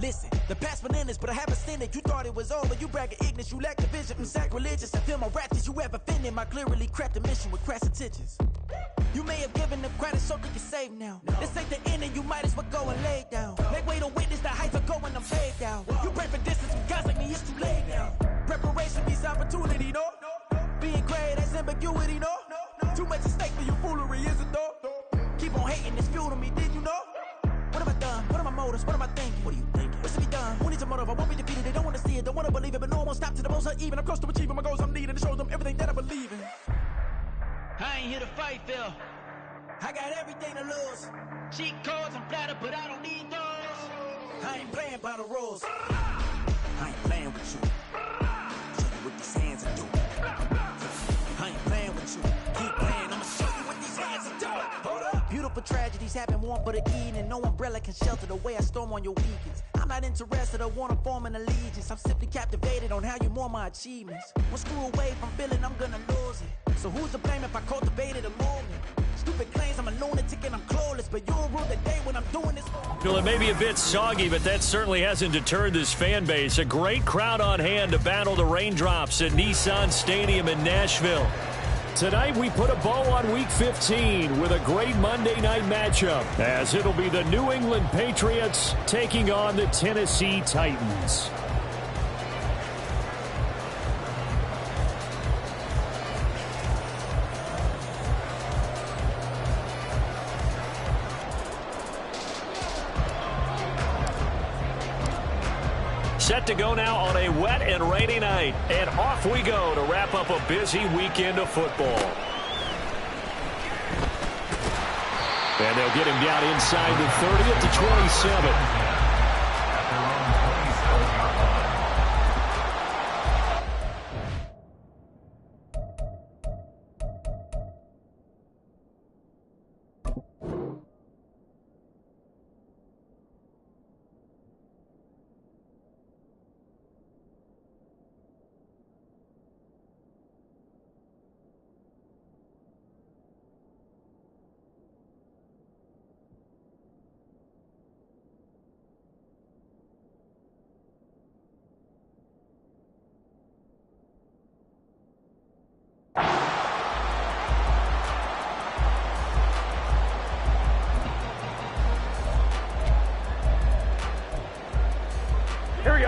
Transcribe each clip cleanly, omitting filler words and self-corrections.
Listen, the past bananas, but I haven't seen it. You thought it was over, you bragging ignorance, you lack the vision from sacrilegious. I feel my rap that you have offended my clearly crafted mission with crass intentions. You may have given them credit so they can save now. This ain't the end and you might as well go and lay down. Make way to witness the heights are going, I'm paved out. You pray for distance with guys like me, it's too late now. Preparation means opportunity, no? Being great has ambiguity, no? Too much at stake for your foolery, is it though? Keep on hating, it's fuel to me, did you know? What have I done? What are my motives? What am I thinking? What are you thinking? What's to be done? Who needs a motive? I won't be defeated. They don't want to see it, don't want to believe it, but no one won't stop to the most uneven. I'm close to achieving my goals I'm needing to show them everything that I believe in. I ain't here to fight, Phil. I got everything to lose. Cheat codes, I'm flattered, but I don't need those. I ain't playing by the rules. I ain't playing with you. Show you what these hands are doing. I ain't playing with you. Keep playing, I'ma show you what these hands are doing. Hold up. Beautiful tragedies happen, one for the Eden, and no umbrella can shelter the way I storm on your weekends. I'm not interested or wanna form an allegiance. I'm simply captivated on how you mourn my achievements. One screw away from feeling I'm gonna lose it. So who's to blame if I cultivated a movement? Stupid claims I'm a lunatic and I'm clueless, but you'll rule the day when I'm doing this. Well, it may be a bit soggy, but that certainly hasn't deterred this fan base. A great crowd on hand to battle the raindrops at Nissan Stadium in Nashville. Tonight, we put a bow on Week 15 with a great Monday night matchup, as it'll be the New England Patriots taking on the Tennessee Titans. Set to go now on a wet and rainy night. And off we go to wrap up a busy weekend of football. And they'll get him down inside the 30 at the 27.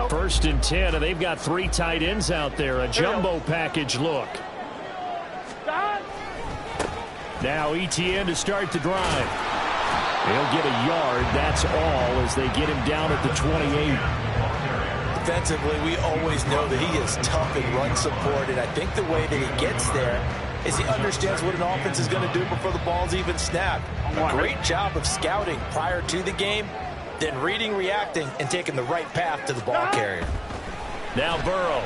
First and 10, and they've got three tight ends out there. A jumbo package look. Now Etienne to start the drive. He'll get a yard. That's all as they get him down at the 28. Defensively, we always know that he is tough in run support, and I think the way that he gets there is he understands what an offense is going to do before the ball's even snapped. A great job of scouting prior to the game, then reading, reacting, and taking the right path to the ball carrier. Now Burrow.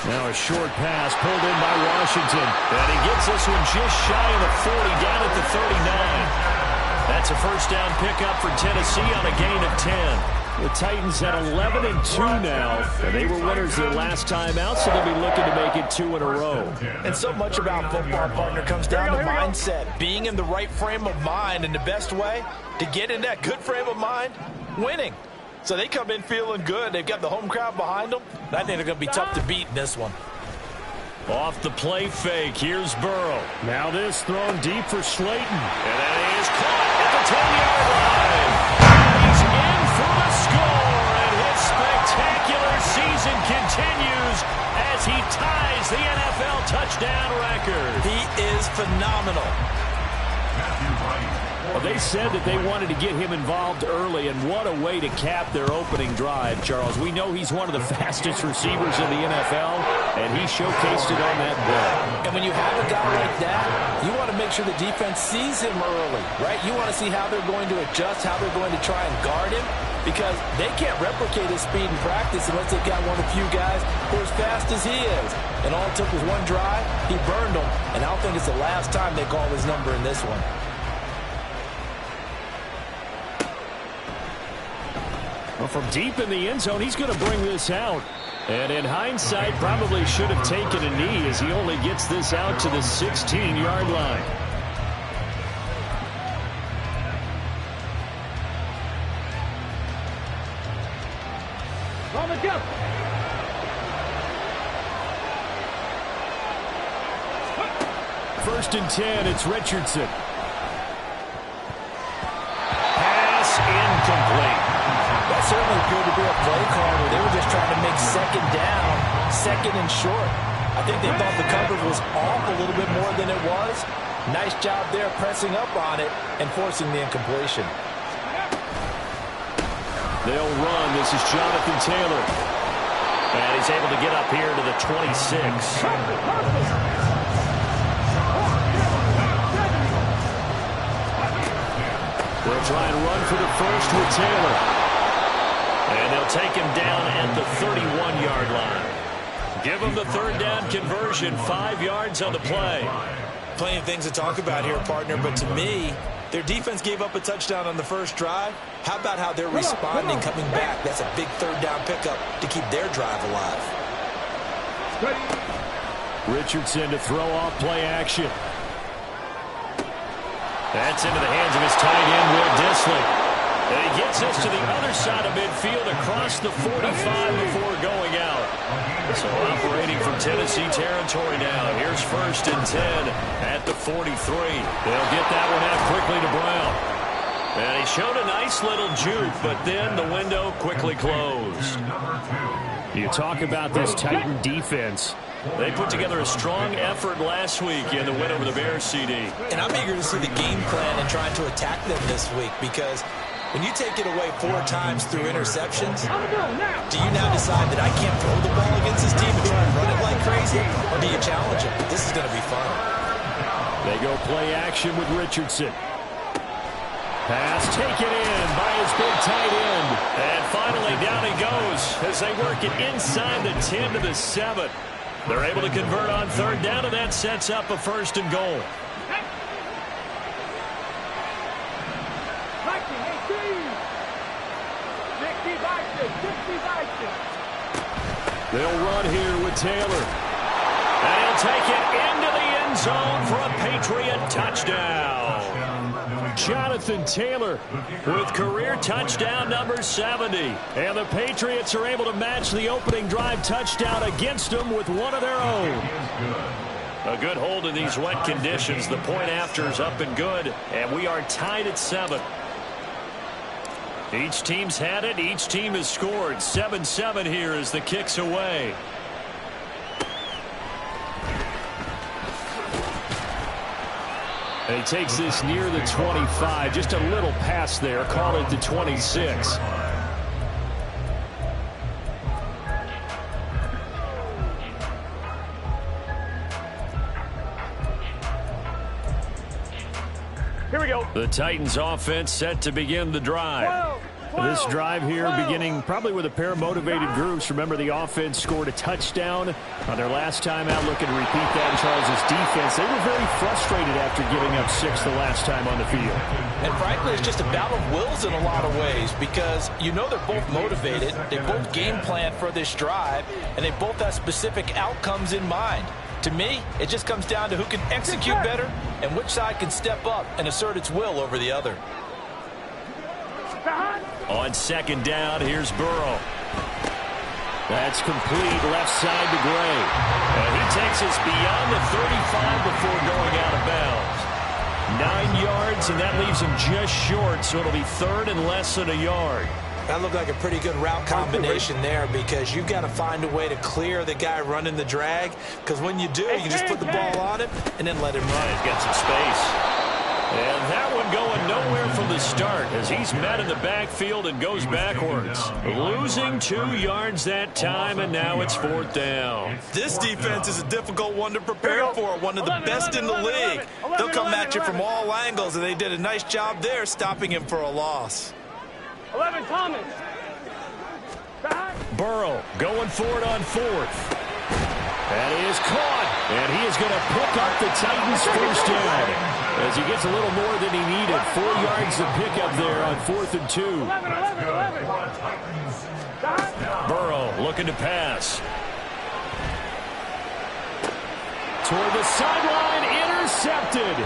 Now a short pass pulled in by Washington. And he gets this one just shy of the 40, down at the 39. That's a first down pickup for Tennessee on a gain of 10. The Titans at 11-2 now, and they were winners their last time out, so they'll be looking to make it 2 in a row. And so much about football, partner, comes down to mindset, being in the right frame of mind, and the best way to get in that good frame of mind, winning. So they come in feeling good. They've got the home crowd behind them. I think they're going to be tough to beat in this one. Off the play fake, here's Burrow. Now this thrown deep for Slayton. And that is caught at the 10-yard line. He's in for the score, and his spectacular season continues as he ties the NFL touchdown record. He is phenomenal. Well, they said that they wanted to get him involved early, and what a way to cap their opening drive, Charles. We know he's one of the fastest receivers in the NFL, and he showcased it on that play. And when you have a guy like that, you want to make sure the defense sees him early, right? You want to see how they're going to adjust, how they're going to try and guard him, because they can't replicate his speed in practice unless they've got one of the few guys who are as fast as he is. And all it took was one drive, he burned them, and I don't think it's the last time they call his number in this one. Well, from deep in the end zone, he's going to bring this out. And in hindsight, probably should have taken a knee as he only gets this out to the 16-yard line. First and 10, it's Richardson. Pass incomplete. That certainly appeared to be a play call where they were just trying to make second down, second and short. I think they thought the coverage was off a little bit more than it was. Nice job there pressing up on it and forcing the incompletion. They'll run. This is Jonathan Taylor. And he's able to get up here to the 26. They'll try and run for the first with Taylor. And they'll take him down at the 31-yard line. Give him the third down conversion, 5 yards on the play. Plenty of things to talk about here, partner, but to me, their defense gave up a touchdown on the first drive. How about how they're responding, coming back? That's a big third down pickup to keep their drive alive. Richardson to throw off play action. That's into the hands of his tight end, Will Dissly. And he gets us to the other side of midfield across the 45 before going out. So operating from Tennessee territory now. Here's first and 10 at the 43. They'll get that one out quickly to Brown. And he showed a nice little juke, but then the window quickly closed. You talk about this Titan defense. They put together a strong effort last week in the win over the Bears, CD. And I'm eager to see the game plan and trying to attack them this week, because when you take it away 4 times through interceptions, do you now decide that I can't throw the ball against this team and try and run it like crazy? Or do you challenge it? This is going to be fun. They go play action with Richardson. Pass taken in by his big tight end. And finally down he goes as they work it inside the 10 to the 7. They're able to convert on third down, and that sets up a first and goal. They'll run here with Taylor. And he'll take it into the end zone for a Patriot touchdown. Jonathan Taylor with career touchdown number 70. And the Patriots are able to match the opening drive touchdown against them with one of their own. A good hold in these wet conditions. The point after is up and good. And we are tied at 7. Each team's had it. Each team has scored. 7-7 here as the kick's away. And he takes this near the 25. Just a little pass there. Call it the 26. Here we go. The Titans offense set to begin the drive. This drive here beginning probably with a pair of motivated groups. Remember, the offense scored a touchdown on their last time out. Looking to repeat that in Charles' defense. They were very frustrated after giving up 6 the last time on the field. And frankly, it's just a battle of wills in a lot of ways, because you know they're both motivated. They both game plan for this drive, and they both have specific outcomes in mind. To me, it just comes down to who can execute better and which side can step up and assert its will over the other. On second down, here's Burrow. That's complete left side to Gray. And he takes us beyond the 35 before going out of bounds. 9 yards, and that leaves him just short, so it'll be third and less than a yard. That looked like a pretty good route combination there, because you've got to find a way to clear the guy running the drag, because when you do, you just put the ball on him and then let him run. He's got some space. And that one going nowhere from the start as he's met in the backfield and goes backwards. Losing 2 yards that time, and now it's fourth down. This defense is a difficult one to prepare for, one of the best in the league. They'll come at you from all angles, and they did a nice job there stopping him for a loss. 11, Thomas. Burrow going for it on fourth. And he is caught, and he is going to pick up the Titans' first down as he gets a little more than he needed. 4 yards to pick up there on 4th and 2. 11. Burrow looking to pass. Toward the sideline, intercepted.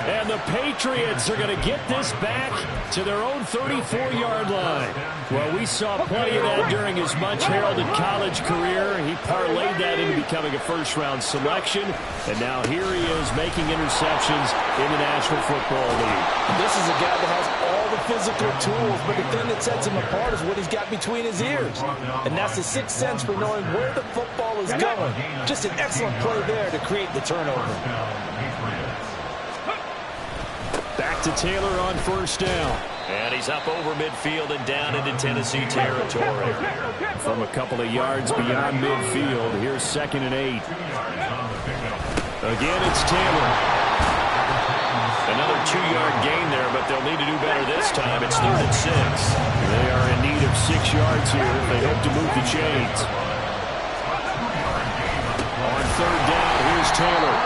And the Patriots are going to get this back to their own 34-yard line. Well, we saw plenty of that during his much-heralded college career. He parlayed that into becoming a first-round selection. And now here he is making interceptions in the National Football League. This is a guy that has all the physical tools, but the thing that sets him apart is what he's got between his ears. And that's the sixth sense for knowing where the football is going. Just an excellent play there to create the turnover. Back to Taylor on first down. And he's up over midfield and down into Tennessee territory. From a couple of yards beyond midfield, here's 2nd and 8. Again, it's Taylor. Another 2-yard gain there, but they'll need to do better this time. It's 3rd and 6. They are in need of 6 yards here if they hope to move the chains. On 3rd down, here's Taylor.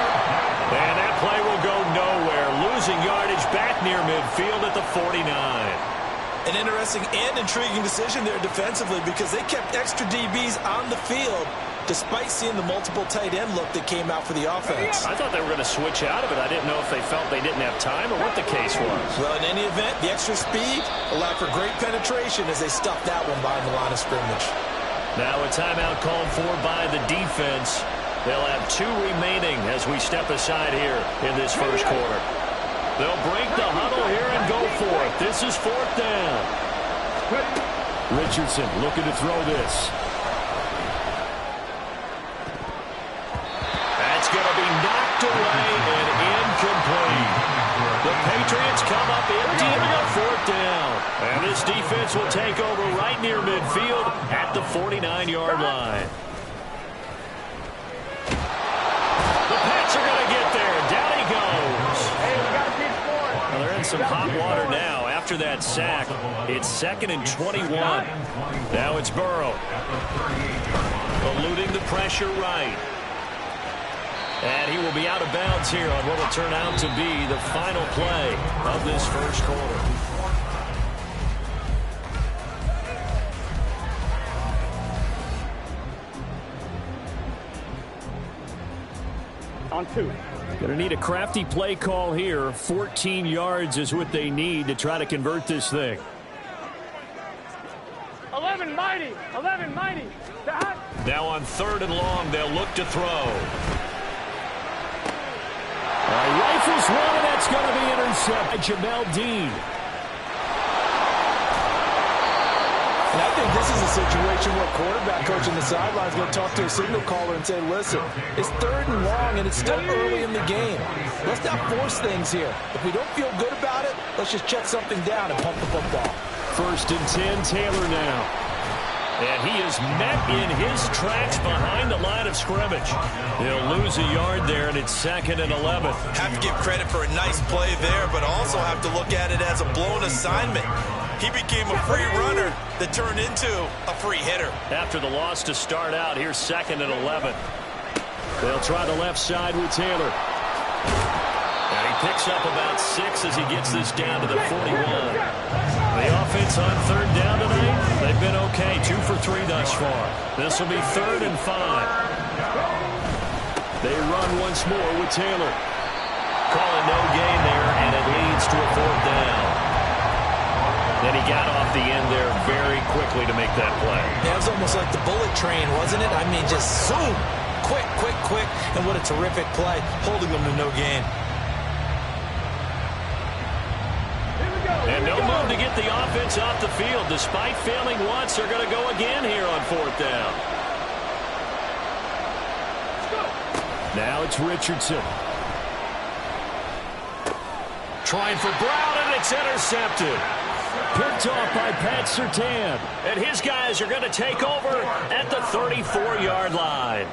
And that play will go nowhere. Losing yardage back near midfield at the 49. An interesting and intriguing decision there defensively because they kept extra DBs on the field despite seeing the multiple tight end look that came out for the offense. I thought they were going to switch out of it. I didn't know if they felt they didn't have time or what the case was. Well, in any event, the extra speed allowed for great penetration as they stuffed that one behind the line of scrimmage. Now a timeout called for by the defense. They'll have 2 remaining as we step aside here in this first quarter. They'll break the huddle here and go for it. This is 4th down. Richardson looking to throw this. That's going to be knocked away and incomplete. The Patriots come up empty on 4th down. And this defense will take over right near midfield at the 49-yard line. Some hot water now after that sack. It's 2nd and 21. Now it's Burrow. Eluding the pressure right. And he will be out of bounds here on what will turn out to be the final play of this first quarter. On 2. Going to need a crafty play call here. 14 yards is what they need to try to convert this thing. 11 mighty. 11 mighty. Now on 3rd and long, they'll look to throw. Rifles one, and that's going to be intercepted by Jamel Dean. And I think this is a situation where quarterback coach on the sideline is going to talk to a signal caller and say, listen, it's 3rd and long and it's still early in the game. Let's not force things here. If we don't feel good about it, let's just check something down and pump the football. 1st and 10, Taylor now. And he is met in his tracks behind the line of scrimmage. He'll lose a yard there, and it's 2nd and 11. Have to give credit for a nice play there, but also have to look at it as a blown assignment. He became a free runner that turned into a free hitter. After the loss to start out, here's 2nd and 11. They'll try the left side with Taylor. And he picks up about 6 as he gets this down to the 41. The offense on 3rd down tonight, they've been okay. 2 for 3 thus far. This will be 3rd and 5. They run once more with Taylor. Calling no gain there, and it leads to a 4th down. Then he got off the end there very quickly to make that play. That was almost like the bullet train, wasn't it? I mean, just zoom. Quick, quick, quick. And what a terrific play, holding them to no gain. And no move to get the offense off the field. Despite failing once, they're going to go again here on 4th down. Now it's Richardson. Trying for Brown, and it's intercepted. Picked off by Pat Surtain. And his guys are going to take over at the 34-yard line.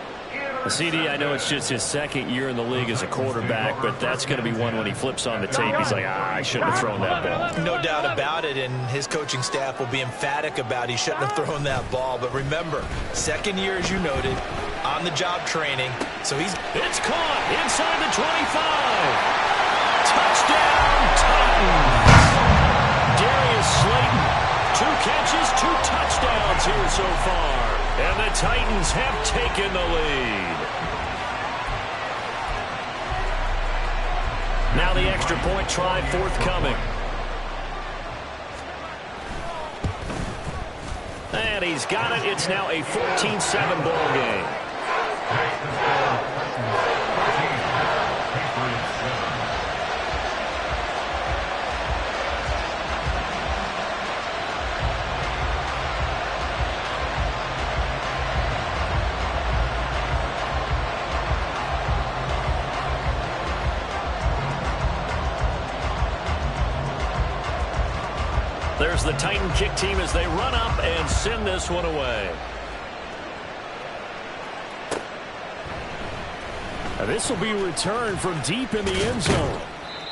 CD, I know it's just his 2nd year in the league as a quarterback, but that's going to be one when he flips on the tape. He's like, I shouldn't have thrown that ball. No doubt about it, and his coaching staff will be emphatic about he shouldn't have thrown that ball. But remember, 2nd year, as you noted, on-the-job training. So It's caught inside the 25. Touchdown, Titans. Darius Slayton, 2 catches, 2 touchdowns here so far. And the Titans have taken the lead. Now the extra point try forthcoming. And he's got it. It's now a 14-7 ball game. There's the Titan kick team as they run up and send this one away. This will be returned from deep in the end zone.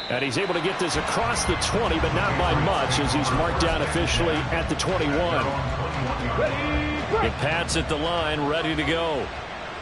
And he's able to get this across the 20, but not by much as he's marked down officially at the 21. The Pats at the line, ready to go.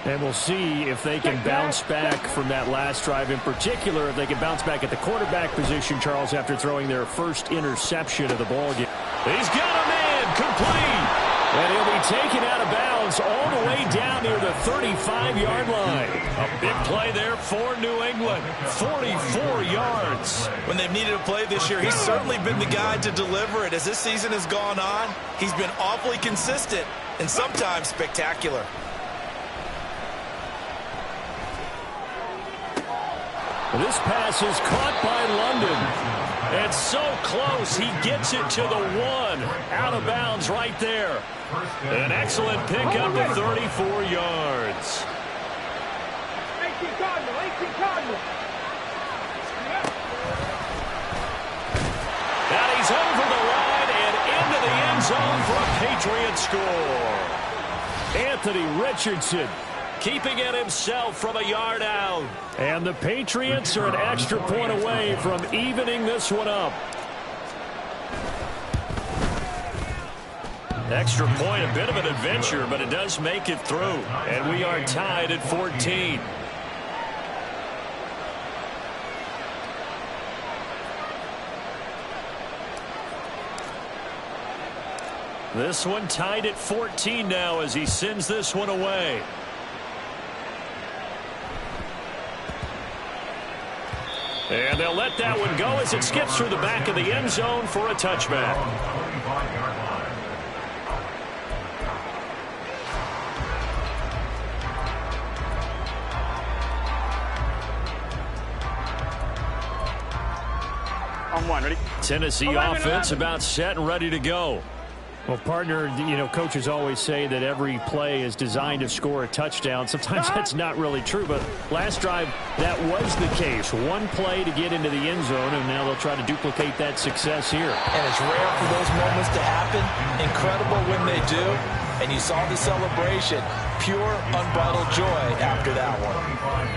And we'll see if they can bounce back from that last drive, in particular, if they can bounce back at the quarterback position, Charles, after throwing their first interception of the ball game. He's got a man complete. And he'll be taken out of bounds all the way down near the 35-yard line. A big play there for New England. 44 yards. When they've needed a play this year, he's certainly been the guy to deliver it. As this season has gone on, he's been awfully consistent and sometimes spectacular. This pass is caught by London. And so close, he gets it to the 1. Out of bounds right there. An excellent pickup of 34 yards. 18 Cardinal, 18 Cardinal. And he's over the line and into the end zone for a Patriot score. Anthony Richardson keeping it himself from a yard out. And the Patriots are an extra point away from evening this one up. Extra point, a bit of an adventure, but it does make it through. And we are tied at 14. This one tied at 14 now as he sends this one away. And they'll let that one go as it skips through the back of the end zone for a touchback. On one, ready? Tennessee offense about set and ready to go. Well, partner, you know, coaches always say that every play is designed to score a touchdown. Sometimes that's not really true, but last drive, that was the case. One play to get into the end zone, and now they'll try to duplicate that success here. And it's rare for those moments to happen. Incredible when they do. And you saw the celebration. Pure, unbridled joy after that one.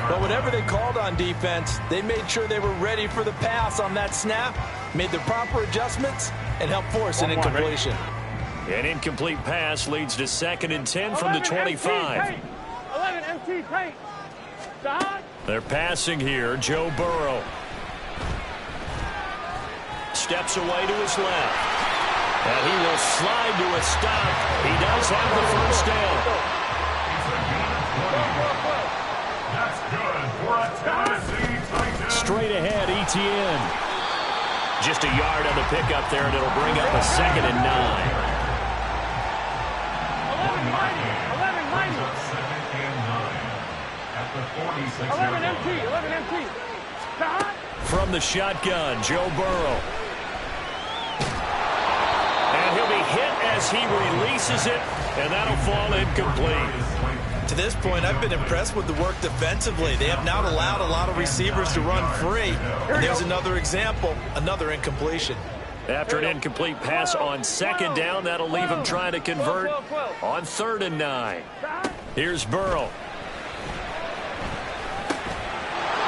But whatever they called on defense, they made sure they were ready for the pass on that snap, made the proper adjustments, and helped force an incompletion. An incomplete pass leads to 2nd and 10 from the 25. 11 MT paint. They're passing here. Joe Burrow steps away to his left. And he will slide to a stop. He does have the first down. That's good for a Tennessee Titan. Straight ahead, Etienne. Just a yard on the pickup there, and it'll bring up a 2nd and 9. 11 MT. From the shotgun, Joe Burrow. And he'll be hit as he releases it, and that'll fall incomplete. To this point, I've been impressed with the work defensively. They have not allowed a lot of receivers to run free. And there's another example, another incompletion. After an incomplete pass on 2nd down, that'll leave him trying to convert on 3rd and 9. Here's Burrow.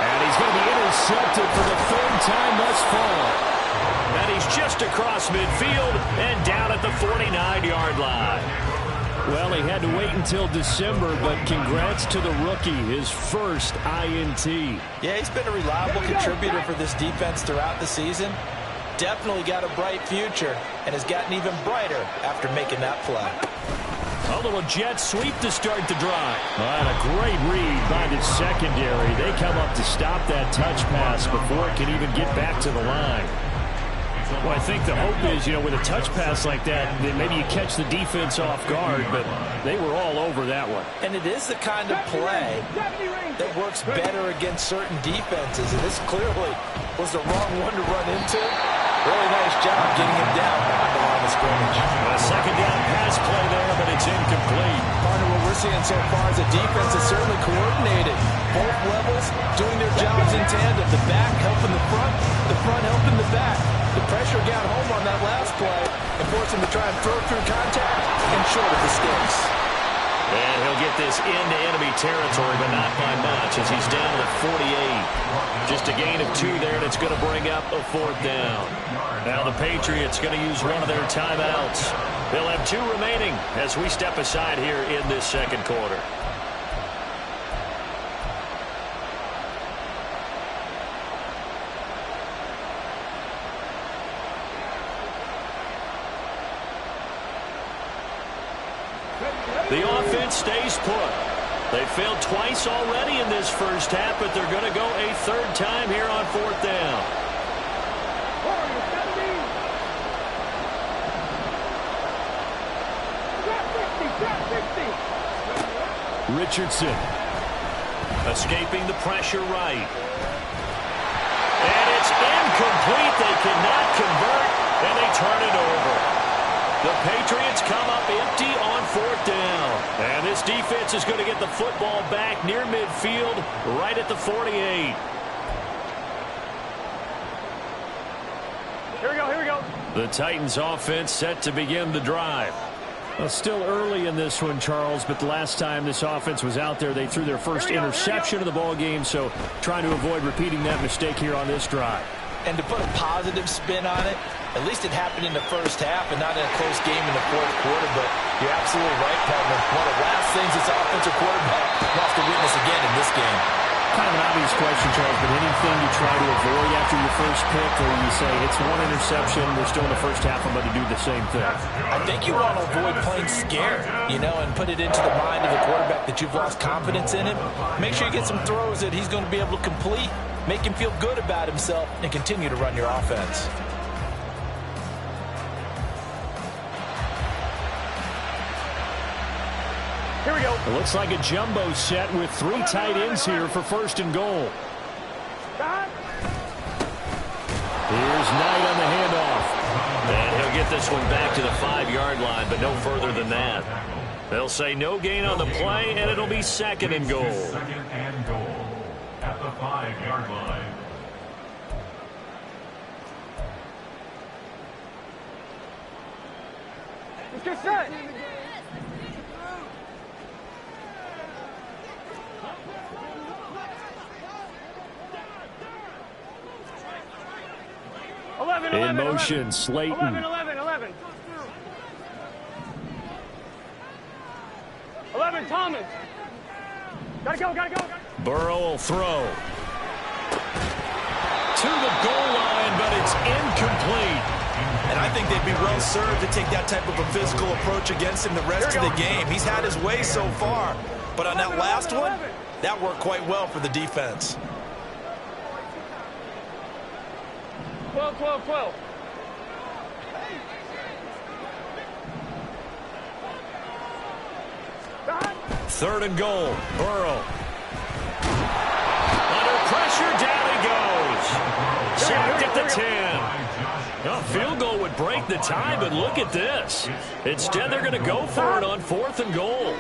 And he's going to be intercepted for the 3rd time thus far. And he's just across midfield and down at the 49-yard line. Well, he had to wait until December, but congrats to the rookie, his first INT. Yeah, he's been a reliable contributor for this defense throughout the season. Definitely got a bright future and has gotten even brighter after making that play. A little jet sweep to start the drive. And a great read by the secondary. They come up to stop that touch pass before it can even get back to the line. Well, I think the hope is, with a touch pass like that, then maybe you catch the defense off guard, but they were all over that one. And it is the kind of play that works better against certain defenses, and this clearly was the wrong one to run into. Really nice job getting him down behind the line of scrimmage. A second down pass play there, but it's incomplete. Partner, what we're seeing so far is a defense that's certainly coordinated. Both levels doing their jobs in tandem. The back helping the front helping the back. The pressure got home on that last play and forced him to try and throw through contact and short of the sticks. And he'll get this into enemy territory, but not by much as he's down to the 48. Just a gain of 2 there, and it's going to bring up a 4th down. Now the Patriots going to use one of their timeouts. They'll have 2 remaining as we step aside here in this second quarter. The offense stays put. They failed twice already in this first half, but they're going to go a 3rd time here on 4th down. Richardson escaping the pressure right. And it's incomplete. They cannot convert, and they turn it over. The Patriots come up empty on 4th down. And this defense is going to get the football back near midfield, right at the 48. Here we go. The Titans offense set to begin the drive. Well, still early in this one, Charles, but the last time this offense was out there, they threw their first interception of the ball game, so trying to avoid repeating that mistake here on this drive. And to put a positive spin on it, at least it happened in the first half and not in a close game in the 4th quarter, but you're absolutely right, partner. One of the last things this offensive quarterback wants to witness again in this game. Kind of an obvious question, Charles, but anything you try to avoid after your first pick, or you say it's one interception, we're still in the first half, I'm going to do the same thing? I think you want to avoid playing scared, and put it into the mind of the quarterback that you've lost confidence in him. Make sure you get some throws that he's going to be able to complete, make him feel good about himself, and continue to run your offense. Here we go. It looks like a jumbo set with 3 tight ends here for 1st and goal. Here's Knight on the handoff. And he'll get this one back to the 5-yard line, but no further than that. They'll say no gain on the play, and it'll be 2nd and goal. 2nd and goal at the 5-yard line. Let's get set. In motion, Slayton. 11, Thomas. Gotta go. Burrow will throw. To the goal line, but it's incomplete. And I think they'd be well served to take that type of a physical approach against him the rest of the game. He's had his way so far, but on that last one, that worked quite well for the defense. 12. 3rd and goal. Burrow. Under pressure, down he goes. Sacked at the 10. A field goal would break the tie, but look at this. Instead, they're going to go for it on 4th and goal.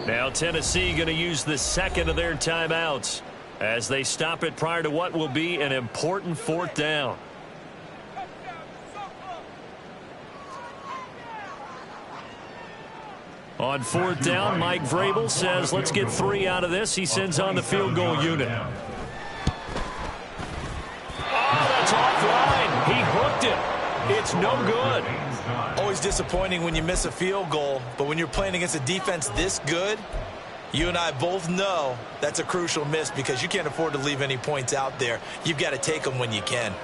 Now Tennessee going to use the 2nd of their timeouts as they stop it prior to what will be an important 4th down. On 4th down, Mike Vrabel says, let's get 3 out of this. He sends on the field goal unit. Oh, that's offline. He hooked it. It's no good. Always disappointing when you miss a field goal, but when you're playing against a defense this good, you and I both know that's a crucial miss because you can't afford to leave any points out there. You've got to take them when you can.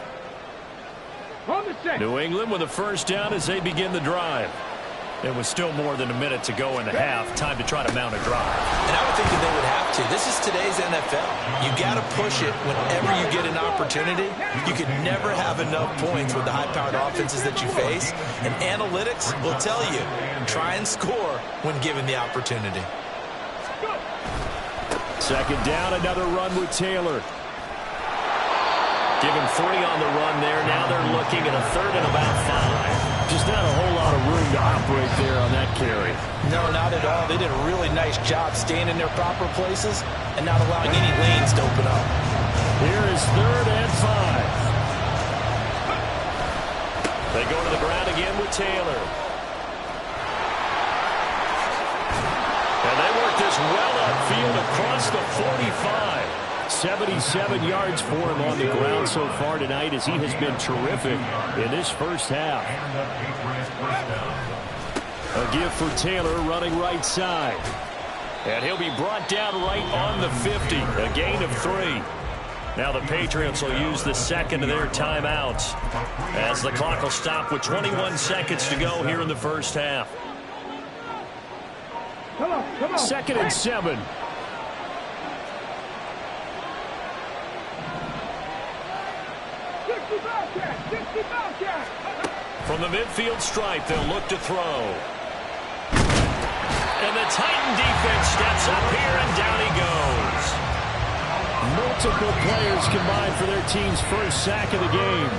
Run the New England with a first down as they begin the drive. It was still more than a minute to go in the half. Time to try to mount a drive. And I would think that they would have to. This is today's NFL. You got to push it whenever you get an opportunity. You can never have enough points with the high-powered offenses that you face. And analytics will tell you, try and score when given the opportunity. Second down, another run with Taylor. Give him 3 on the run there. Now they're looking at a third and about 5. Just not a whole lot of room to operate there on that carry. No, not at all. They did a really nice job staying in their proper places and not allowing any lanes to open up. Here is third and 5. They go to the ground again with Taylor. And they work this well upfield across the 45. 77 yards for him on the ground so far tonight as he has been terrific in this first half. A give for Taylor running right side. And he'll be brought down right on the 50. A gain of 3. Now the Patriots will use the second of their timeouts as the clock will stop with 21 seconds to go here in the first half. Second and 7. From the midfield stripe, they'll look to throw. And the Titan defense steps up here, and down he goes. Multiple players combined for their team's first sack of the game.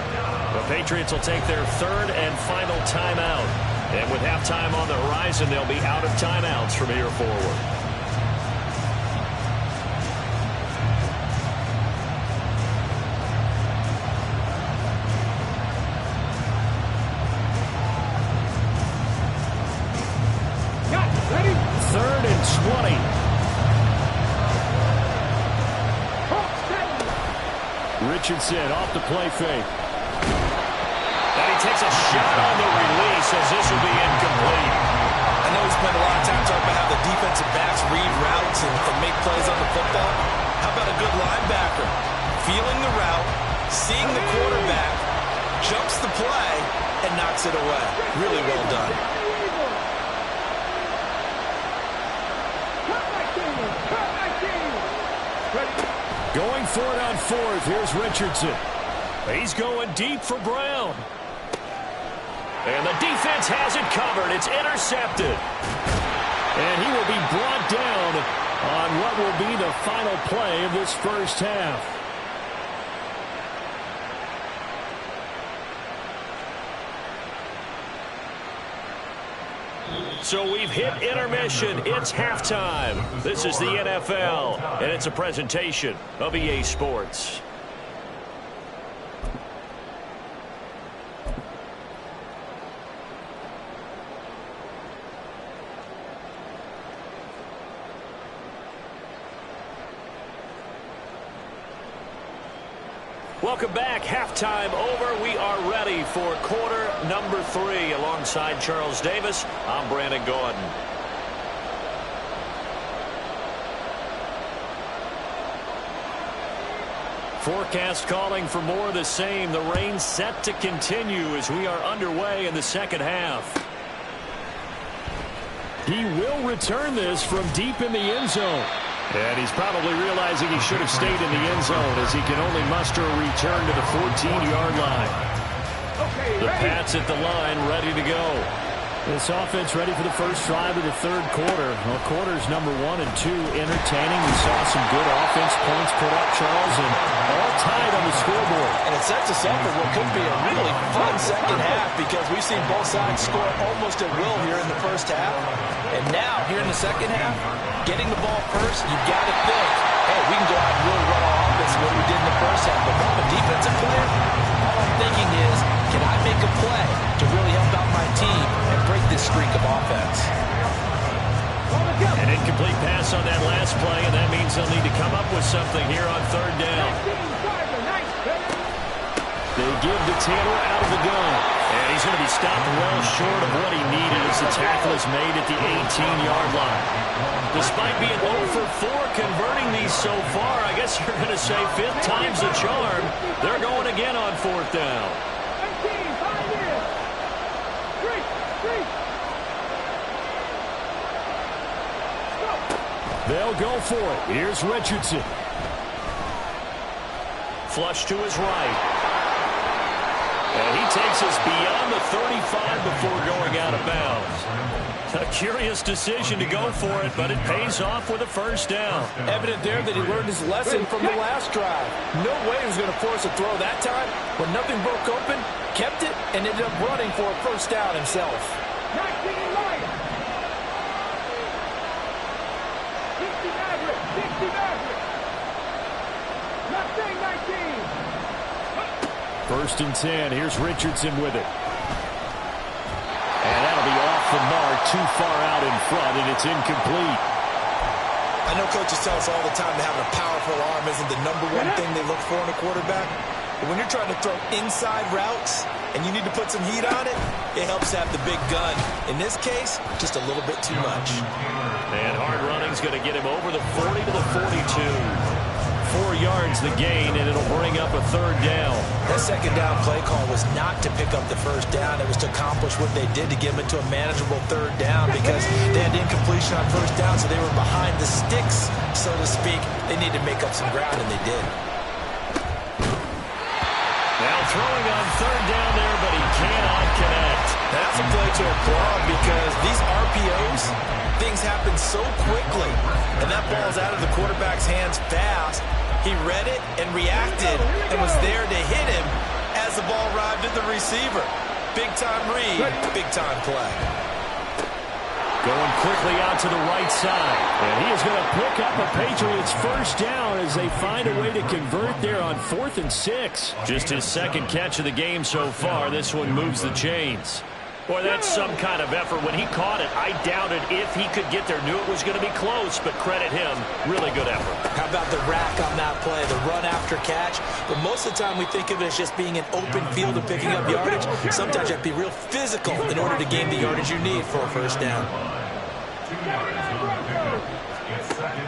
The Patriots will take their third and final timeout. And with halftime on the horizon, they'll be out of timeouts from here forward. Third and 20. Richardson off the play fake. And he takes a shot on the release as this will be incomplete. I know we spent a lot of time talking about how the defensive backs read routes and make plays on the football. How about a good linebacker? Feeling the route, seeing the quarterback, jumps the play, and knocks it away. Really well done. Going for it on fourth. Here's Richardson. He's going deep for Brown. And the defense has it covered. It's intercepted. And he will be brought down on what will be the final play of this first half. So we've hit intermission. It's halftime. This is the NFL, and it's a presentation of EA Sports. Welcome back. Halftime over. We are ready for quarter number 3. Alongside Charles Davis, I'm Brandon Gordon. Forecast calling for more of the same. The rain set to continue as we are underway in the second half. He will return this from deep in the end zone. And he's probably realizing he should have stayed in the end zone as he can only muster a return to the 14-yard line. The Pats at the line, ready to go. This offense ready for the first drive of the third quarter. Well, quarters number 1 and 2 entertaining. We saw some good offense points put up, Charles, and all tied on the scoreboard. And it sets us up for what could be a really fun second half because we've seen both sides score almost at will here in the first half. And now, here in the second half, getting the ball first, you've got to think, hey, we can go out and really run our offense what we did in the first half. But if I'm a defensive player, all I'm thinking is, can I make a play to really help out my team and break this streak of offense? An incomplete pass on that last play, and that means they'll need to come up with something here on third down. They give to Taylor out of the gun. And he's going to be stopped well short of what he needed as the tackle is made at the 18-yard line. Despite being 0 for 4 converting these so far, I guess you're going to say 5th time's the charm. They're going again on 4th down. They'll go for it. Here's Richardson. Flush to his right. And he takes us beyond the 35 before going out of bounds. A curious decision to go for it, but it pays off with a first down. Evident there that he learned his lesson from the last drive. No way he was going to force a throw that time. When nothing broke open, kept it, and ended up running for a first down himself. 19 right. 60 Maverick. 60 Maverick. Nothing 19. First and 10. Here's Richardson with it. And that'll be off the mark, too far out in front, and it's incomplete. I know coaches tell us all the time that having a powerful arm isn't the number one thing they look for in a quarterback. But when you're trying to throw inside routes and you need to put some heat on it, it helps to have the big gun. In this case, just a little bit too much. And hard running's going to get him over the 40 to the 42. 4 yards the gain, and it'll bring up a third down. That second down play call was not to pick up the first down. It was to accomplish what they did to get them into a manageable third down because they had incompletion on first down, so they were behind the sticks, so to speak. They needed to make up some ground, and they did. Now throwing on third down there, but he cannot connect. That's a play to applaud because these RPOs, things happen so quickly, and that ball's out of the quarterback's hands fast. He read it and reacted and was there to hit him as the ball arrived at the receiver. Big-time read, big-time play. Going quickly out to the right side. And he is going to pick up a Patriots first down as they find a way to convert there on 4th and 6. Just his second catch of the game so far. This one moves the chains. Boy, that's some kind of effort. When he caught it, I doubted if he could get there. Knew it was going to be close, but credit him. Really good effort. How about the rack on that play, the run after catch? But most of the time we think of it as just being an open field and picking up yardage. Sometimes you have to be real physical in order to gain the yardage you need for a first down.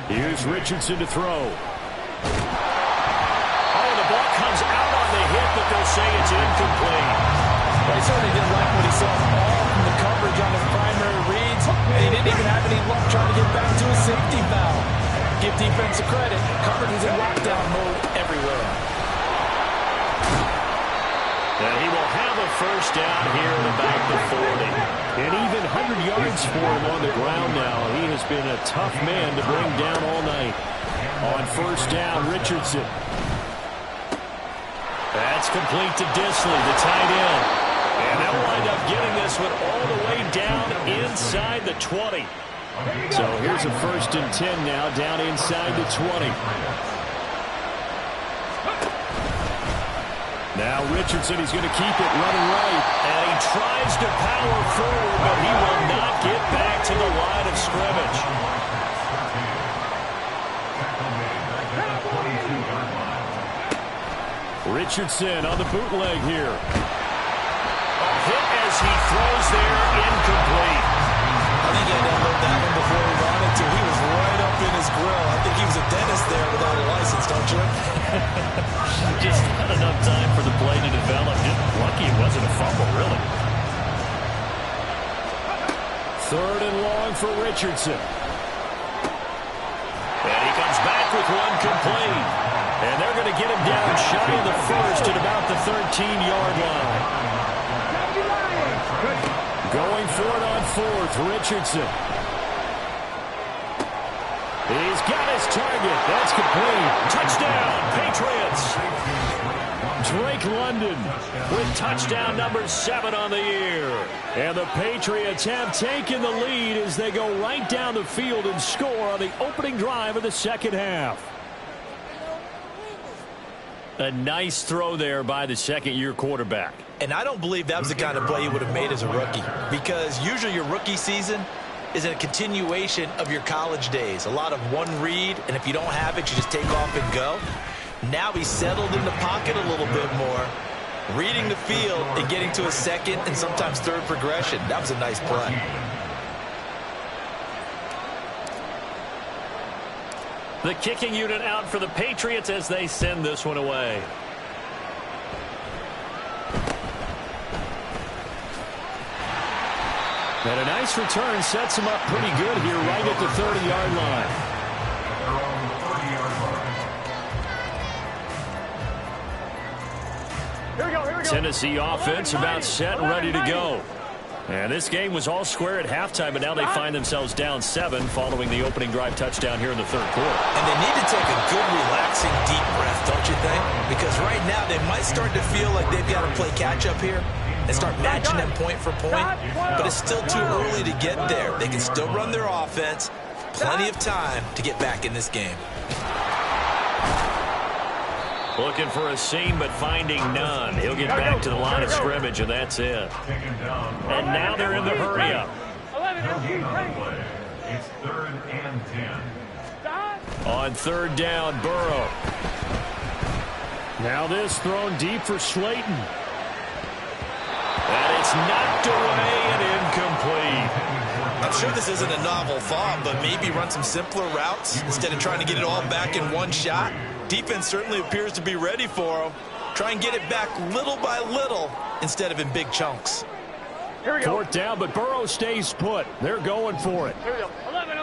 Here's Richardson to throw. Oh, the ball comes out on the hit, but they'll say it's incomplete. Well, he certainly didn't like what he saw all from the coverage on his primary reads, and he didn't even have any luck trying to get back to his safety valve. Give defensive credit. Coverage is in lockdown mode everywhere. And he will have a first down here at about the 40. And even 100 yards for him on the ground now. He has been a tough man to bring down all night. On first down, Richardson. That's complete to Disley, the tight end. And they'll wind up getting this one all the way down inside the 20. So here's a first and 10 now, down inside the 20. Now Richardson, he's going to keep it running right. And he tries to power forward, but he will not get back to the line of scrimmage. Richardson on the bootleg here. Hit as he throws there, incomplete. I think he had to unload that one before he wanted to. He was right up in his grill. I think he was a dentist there without a license, don't you? Just not enough time for the play to develop. Just lucky it wasn't a fumble, really. Third and long for Richardson. And he comes back with one complete. And they're going to get him down shy of the first at about the 13-yard line. Going for it on fourth, Richardson. He's got his target. That's complete. Touchdown, Patriots. Drake London with touchdown number 7 on the year. And the Patriots have taken the lead as they go right down the field and score on the opening drive of the second half. A nice throw there by the second-year quarterback. And I don't believe that was the kind of play he would have made as a rookie, because usually your rookie season is a continuation of your college days. A lot of one read, and if you don't have it, you just take off and go. Now he's settled in the pocket a little bit more, reading the field and getting to a second and sometimes third progression. That was a nice play. The kicking unit out for the Patriots as they send this one away. And a nice return sets him up pretty good here right at the 30-yard line. their own 30-yard line. Here we go. Tennessee offense about set and ready to go. And this game was all square at halftime, but now they find themselves down 7 following the opening drive touchdown here in the third quarter. And they need to take a good, relaxing, deep breath, don't you think? Because right now they might start to feel like they've got to play catch-up here and start matching them point for point. But it's still too early to get there. They can still run their offense. Plenty of time to get back in this game. Looking for a seam, but finding none. He'll get back to the line of scrimmage, and that's it. And now they're in the hurry-up. It's 3rd and 10. On 3rd down, Burrow. Now this thrown deep for Slayton. And it's knocked away and incomplete. I'm sure this isn't a novel thought, but maybe run some simpler routes instead of trying to get it all back in one shot. Defense certainly appears to be ready for him. Try and get it back little by little instead of in big chunks. Here we go. 4th down, but Burrow stays put. They're going for it. Here we go. 11.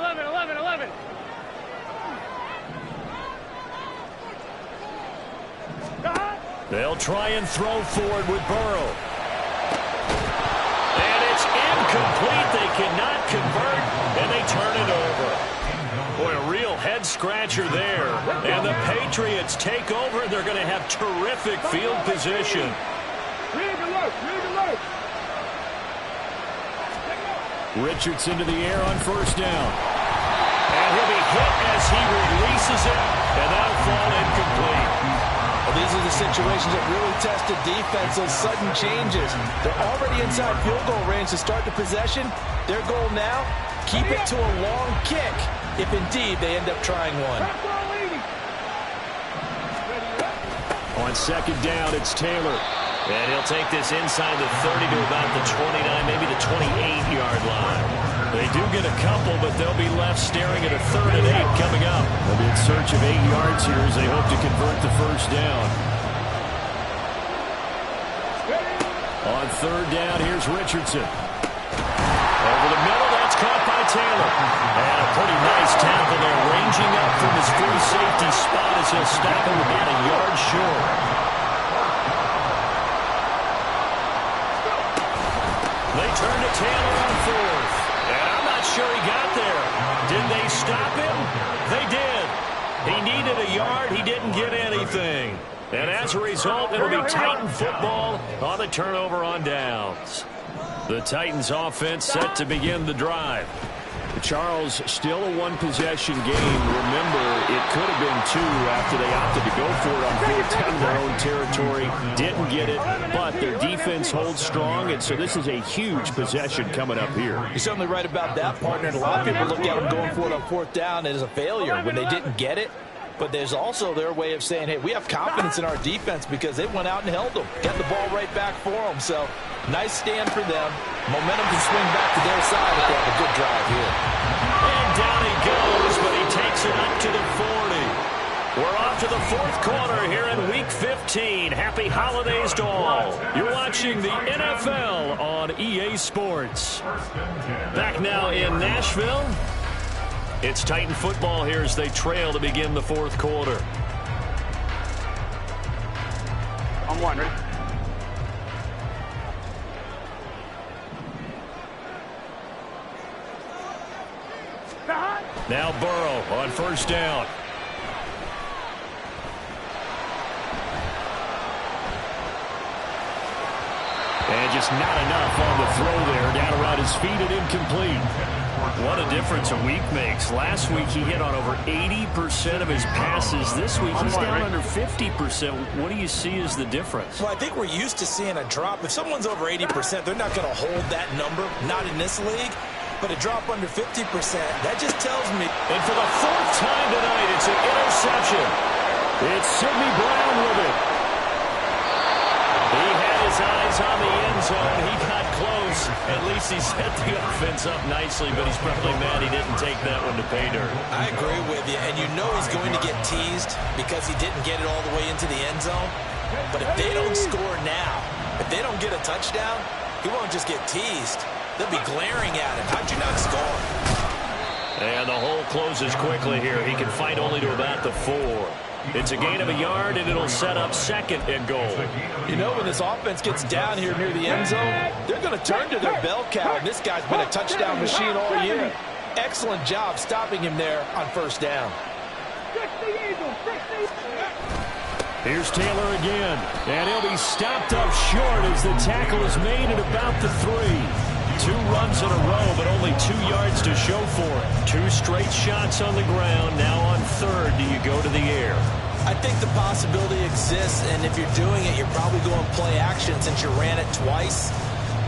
They'll try and throw forward with Burrow. And it's incomplete. They cannot convert, and they turn it over. Boy, a real head-scratcher there. And the Patriots take over. They're going to have terrific field position. Read alert. Richardson to the air on 1st down. And he'll be hit as he releases it, and that'll fall incomplete. Well, these are the situations that really test the defense, those sudden changes. They're already inside field goal range to start the possession. Their goal now, keep it to a long kick, if indeed they end up trying one. On 2nd down, it's Taylor. And he'll take this inside the 30 to about the 29, maybe the 28-yard line. They do get a couple, but they'll be left staring at a 3rd and 8 coming up. They'll be in search of 8 yards here as they hope to convert the 1st down. On 3rd down, here's Richardson. Over the middle, that's caught by Taylor. And a pretty nice tackle there, ranging up from his free safety spot as he'll stop him about a yard short. They turn to Taylor on 4th. And I'm not sure he got there. Did they stop him? They did. He needed a yard. He didn't get anything. And as a result, it'll be Titan football on the turnover on downs. The Titans offense set to begin the drive. Charles, still a one-possession game. Remember, it could have been 2 after they opted to go for it on 4th down in their own territory. Didn't get it, but their defense holds strong, and so this is a huge possession coming up here. You're certainly right about that, partner. And a lot of people look at them going for it on 4th down as a failure when they didn't get it. But there's also their way of saying, hey, we have confidence in our defense because they went out and held them. Got the ball right back for them. So, nice stand for them. Momentum can swing back to their side if they have a good drive here. And down he goes, but he takes it up to the 40. We're off to the 4th quarter here in Week 15. Happy holidays to all. You're watching the NFL on EA Sports. Back now in Nashville. It's Titan football here as they trail to begin the 4th quarter. On 1, ready? Now Burrow on 1st down. And just not enough on the throw there. Down around his feet and incomplete. What a difference a week makes. Last week he hit on over 80% of his passes. This week he's down under 50%. What do you see as the difference? Well, I think we're used to seeing a drop. If someone's over 80%, they're not going to hold that number. Not in this league. But a drop under 50%, that just tells me. And for the 4th time tonight, it's an interception. It's Sidney Brown with it. He had his eyes on the end zone. He got close. At least he set the offense up nicely, but he's probably mad he didn't take that one to pay dirt. I agree with you, and you know he's going to get teased because he didn't get it all the way into the end zone. But if they don't score now, if they don't get a touchdown, he won't just get teased. They'll be glaring at him. How'd you not score? And the hole closes quickly here. He can fight only to about the 4. It's a gain of a yard, and it'll set up 2nd and goal. You know, when this offense gets down here near the end zone, they're going to turn to their bell cow. And this guy's been a touchdown machine all year. Excellent job stopping him there on 1st down. Here's Taylor again, and he'll be stopped up short as the tackle is made at about the 3. 2 runs in a row, but only 2 yards to show for it. 2 straight shots on the ground. Now on 3rd, do you go to the air? I think the possibility exists, and if you're doing it, you're probably going play action since you ran it twice.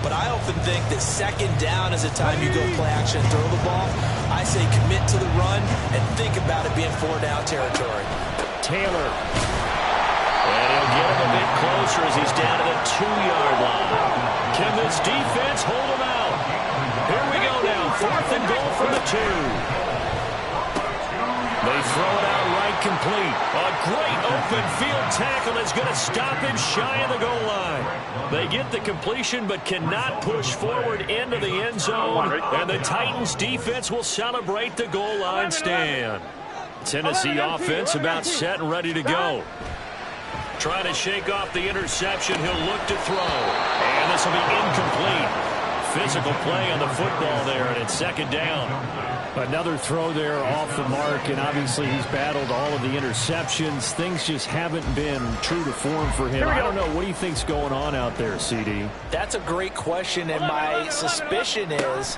But I often think that 2nd down is the time you go play action and throw the ball. I say commit to the run and think about it being 4-down territory. Taylor. And he'll get him a bit closer as he's down to the 2-yard line. Can this defense hold him out? Here we go now. 4th and goal from the 2. They throw it out right complete. A great open field tackle is going to stop him shy of the goal line. They get the completion but cannot push forward into the end zone. And the Titans defense will celebrate the goal line stand. Tennessee offense about set and ready to go. Trying to shake off the interception. He'll look to throw. And this will be incomplete. Physical play on the football there, and it's 2nd down. Another throw there off the mark, and obviously he's battled all of the interceptions. Things just haven't been true to form for him. I don't know. What do you think's going on out there, CD? That's a great question, and my suspicion is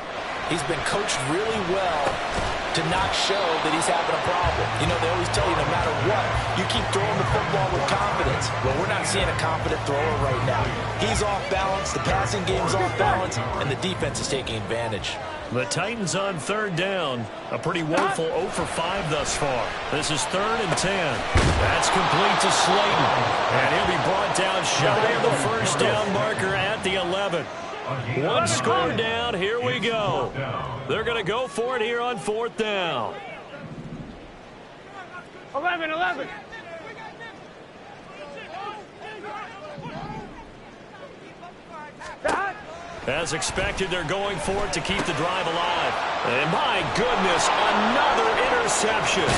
he's been coached really well to not show that he's having a problem. You know, they always tell you no matter what, you keep throwing the football with confidence. Well, we're not seeing a confident thrower right now. He's off balance, the passing game's off balance, and the defense is taking advantage. The Titans on 3rd down. A pretty woeful 0 for 5 thus far. This is 3rd and 10. That's complete to Slayton. And he'll be brought down shy of the 1st down marker at the 11. 1 score down. Here we go. They're going to go for it here on 4th down. 11. As expected, they're going for it to keep the drive alive. And my goodness, another interception.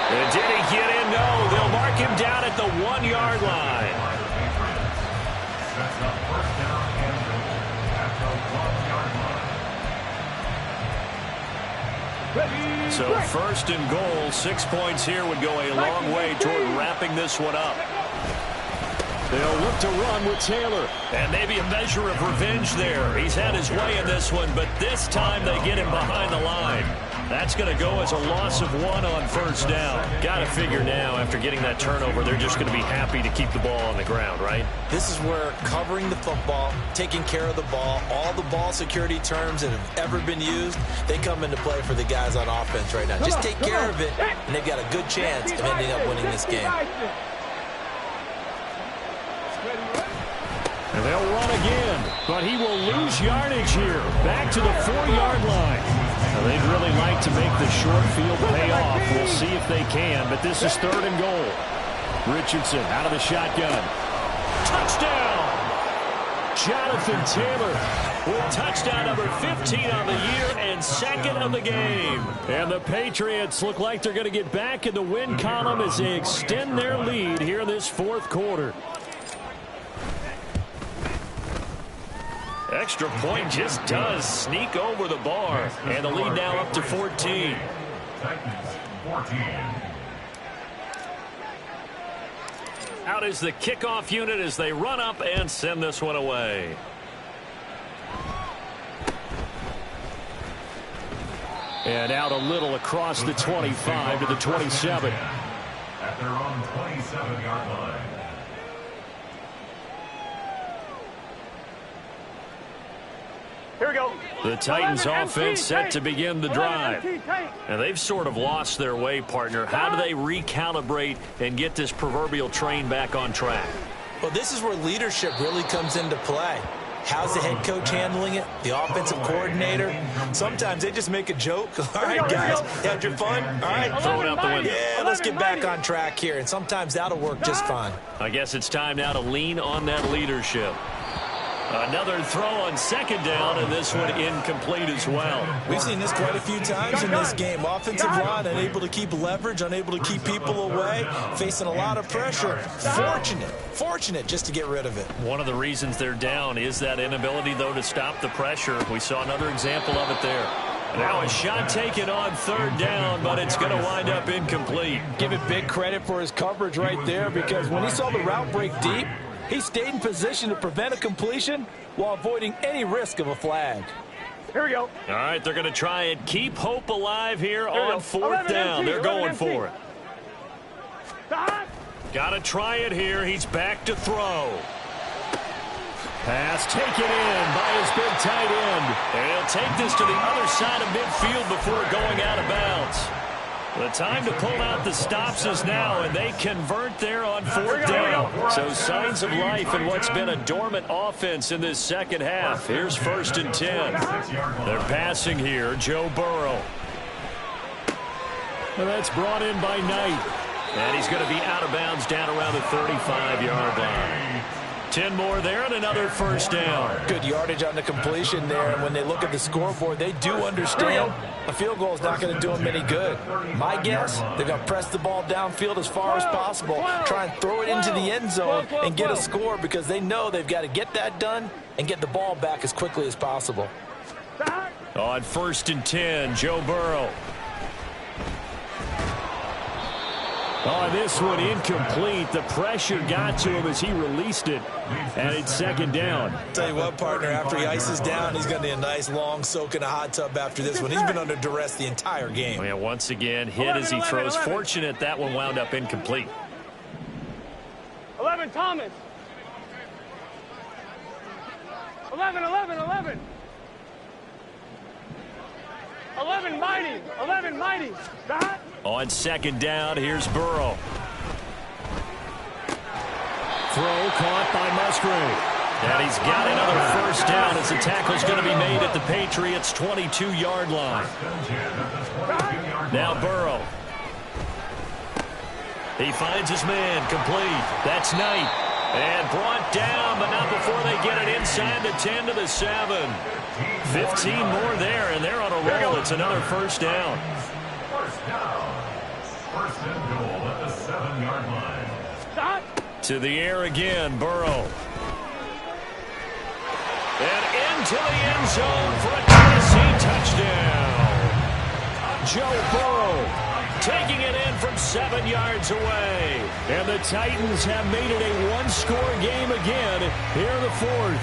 And did he get in? No. They'll mark him down at the 1-yard line. So 1st and goal, 6 points here would go a long way toward wrapping this one up. They'll look to run with Taylor. And maybe a measure of revenge there. He's had his way in this one, but this time they get him behind the line. That's going to go as a loss of 1 on 1st down. Got to figure now, after getting that turnover, they're just going to be happy to keep the ball on the ground, right? This is where covering the football, taking care of the ball, all the ball security terms that have ever been used, they come into play for the guys on offense right now. Just take care of it, and they've got a good chance of ending up winning this game. And they'll run again, but he will lose yardage here. Back to the 4-yard line. Now, they'd really like to make the short field pay off. We'll see if they can, but this is 3rd and goal. Richardson out of the shotgun. Touchdown! Jonathan Taylor with touchdown number 15 on the year and 2nd of the game. And the Patriots look like they're going to get back in the win column as they extend their lead here in this 4th quarter. Extra point just does sneak over the bar. And the lead now up to 14. Out is the kickoff unit as they run up and send this one away. And out a little across the 25 to the 27. At their own 27-yard line. Here we go. The Titans offense set to begin the drive. And they've sort of lost their way, partner. How do they recalibrate and get this proverbial train back on track? Well, this is where leadership really comes into play. How's the head coach handling it? The offensive coordinator? Sometimes they just make a joke. All right, guys, had your fun? All right, throw it out the window. Yeah, let's get back on track here. And sometimes that'll work just fine. I guess it's time now to lean on that leadership. Another throw on second down, and this one incomplete as well. We've seen this quite a few times in this game. Offensive line unable to keep leverage, unable to keep people away, facing a lot of pressure. Fortunate just to get rid of it. One of the reasons they're down is that inability, though, to stop the pressure. We saw another example of it there. Now a shot taken on third down, but it's going to wind up incomplete. Give it big credit for his coverage right there, because when he saw the route break deep, he stayed in position to prevent a completion while avoiding any risk of a flag. Here we go. All right, they're going to try and keep hope alive here on fourth down. They're going for it. Got to try it here. He's back to throw. Pass taken in by his big tight end. And he'll take this to the other side of midfield before going out of bounds. The time to pull out the stops is now, and they convert there on fourth down. So signs of life in what's been a dormant offense in this second half. Here's 1st and 10. They're passing here. Joe Burrow. And that's brought in by Knight. And he's going to be out of bounds down around the 35-yard line. 10 more there and another first down. Good yardage on the completion there. And when they look at the scoreboard, they do understand a field goal is not going to do them any good. My guess, they're going to press the ball downfield as far as possible, try and throw it into the end zone and get a score, because they know they've got to get that done and get the ball back as quickly as possible. On 1st and 10, Joe Burrow. Oh, this one incomplete. The pressure got to him as he released it, and it's second down. Tell you what, partner, after he ices down, he's going to need a nice long soak in a hot tub after this one. He's been under duress the entire game. Oh, yeah, once again, hit as he throws. Fortunate that one wound up incomplete. 11, Thomas. 11. 11, Mighty. 11, Mighty. Stop. On second down, here's Burrow. Throw caught by Musgrave. And he's got another first down as the tackle's going to be made at the Patriots' 22-yard line. Now Burrow. He finds his man, complete. That's Knight. And brought down, but not before they get it inside the 10 to the 7. 15 more there, and they're on a roll. It's another first down. First down. 1st and goal at the 7-yard line. Stop. To the air again, Burrow. And into the end zone for a Tennessee touchdown. Joe Burrow taking it in from 7 yards away. And the Titans have made it a one-score game again here in the fourth.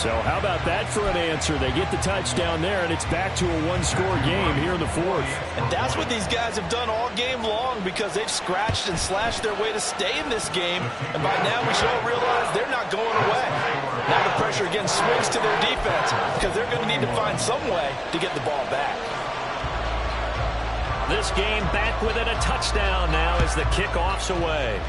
So how about that for an answer? They get the touchdown there, and it's back to a one-score game here in the fourth. And that's what these guys have done all game long, because they've scratched and slashed their way to stay in this game. And by now we should all realize they're not going away. Now the pressure again swings to their defense, because they're going to need to find some way to get the ball back. This game back within a touchdown now as the kickoff's away.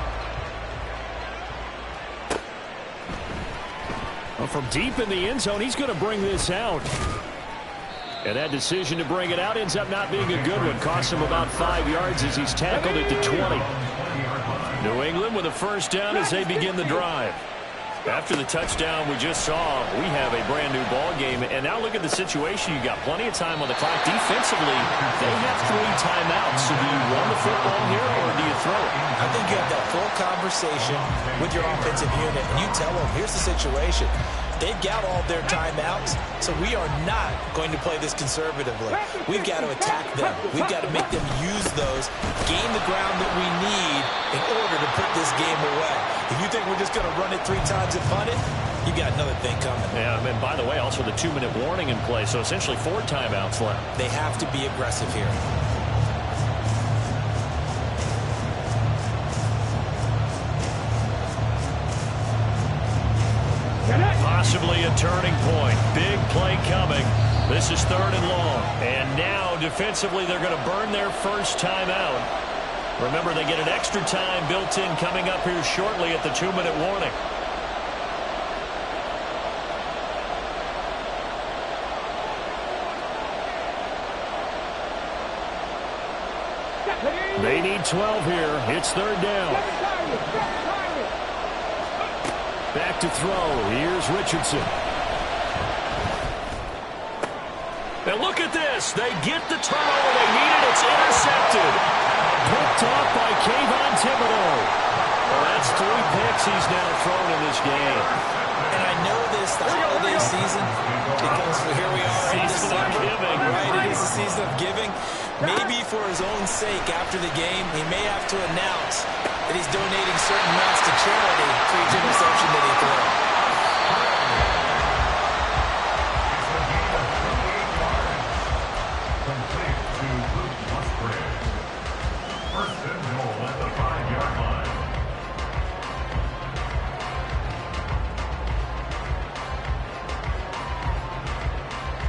Well, from deep in the end zone, he's going to bring this out. And that decision to bring it out ends up not being a good one. Costs him about 5 yards as he's tackled it to 20. New England with a first down as they begin the drive. After the touchdown we just saw, we have a brand-new ball game. And now look at the situation. You got plenty of time on the clock. Defensively, they have 3 timeouts. So do you run the football here or do you throw it? I think you have that full conversation with your offensive unit, and you tell them, here's the situation. They've got all their timeouts, so we are not going to play this conservatively. We've got to attack them. We've got to make them use those, gain the ground that we need in order to put this game away. If you think we're just going to run it 3 times and punt it, you got another thing coming. Yeah, and by the way, also the 2-minute warning in play, so essentially 4 timeouts left. They have to be aggressive here. Possibly a turning point. Big play coming. This is 3rd and long. And now, defensively, they're going to burn their first timeout. Remember, they get an extra time built in coming up here shortly at the 2-minute warning. They need 12 here. It's 3rd down. Back to throw. Here's Richardson. And look at this. They get the turnover they needed. It's intercepted. Picked off by Kayvon Thibodeaux. Well, that's 3 picks he's now thrown in this game. And I know this, the holiday season, because here we are in December. Right, it is the season of giving. Maybe for his own sake, after the game, he may have to announce that he's donating certain amounts to charity for each interception that he throws.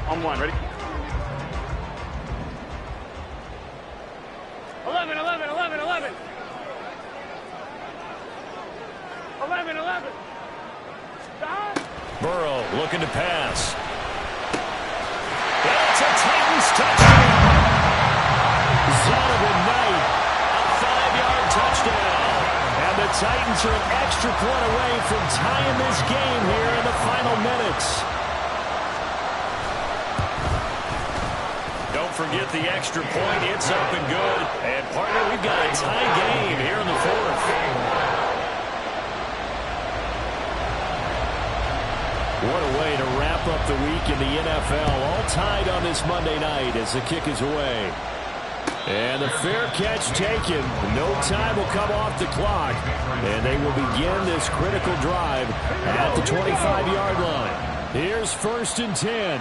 On one, ready? 11, 11, 11, 11. 11, 11. Stop. Burrow looking to pass. That's a Titans touchdown. Zonovan Knight, A 5-yard touchdown. and the Titans are an extra point away from tying this game here in the final minutes. Don't forget the extra point. It's up and good. And, partner, we've got a tie game here in the 4th. What a way to wrap up the week in the NFL. All tied on this Monday night as the kick is away. And the fair catch taken. No time will come off the clock. And they will begin this critical drive at the 25-yard line. Here's 1st and 10.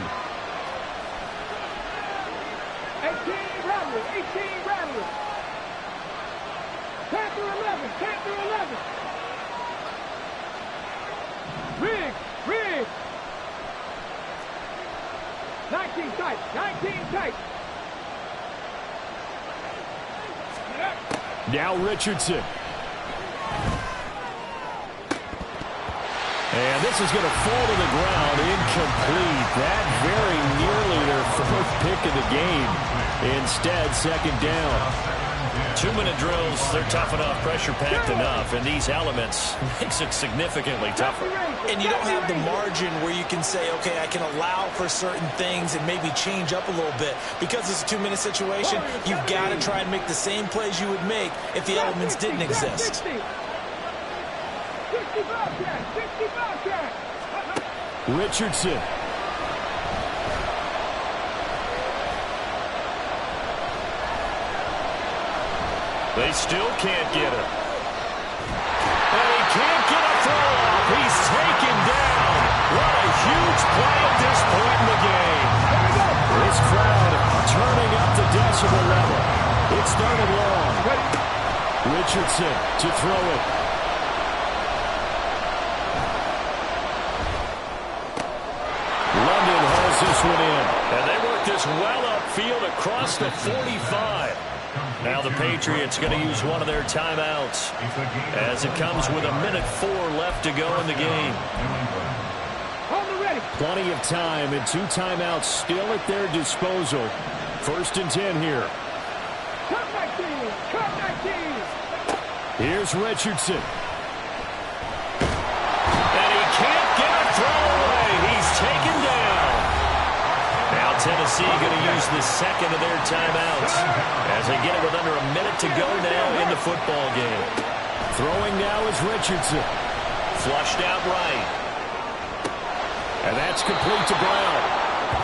18 Rattler, 18 Rattler. 10 through 11, 10 through 11. Riggs, Riggs. 19 tight, 19 tight. Now Richardson. And this is going to fall to the ground, incomplete. That very nearly their 4th pick of the game. Instead, 2nd down. 2-minute drills, they're tough enough, pressure-packed enough, and these elements makes it significantly tougher. And you don't have the margin where you can say, okay, I can allow for certain things and maybe change up a little bit. Because it's a 2-minute situation, you've got to try and make the same plays you would make if the elements didn't exist. 60 Bobcat, 60 Bobcat. Richardson. They still can't get him. And he can't get a throw off. He's taken down. What a huge play at this point in the game. This crowd turning up the decibel level. It's 3rd and long. Richardson to throw it. London hauls this one in. And they work this well upfield across the 45. Now the Patriots going to use one of their timeouts as it comes with 1:04 left to go in the game. Plenty of time and 2 timeouts still at their disposal. 1st and 10 here. Here's Richardson. And he can't get a throw away. He's taken down. Now Tennessee going to use the 2nd of their timeouts as they get it with under 1 minute to go now in the football game. Throwing now is Richardson. Flushed out right. And that's complete to Brown.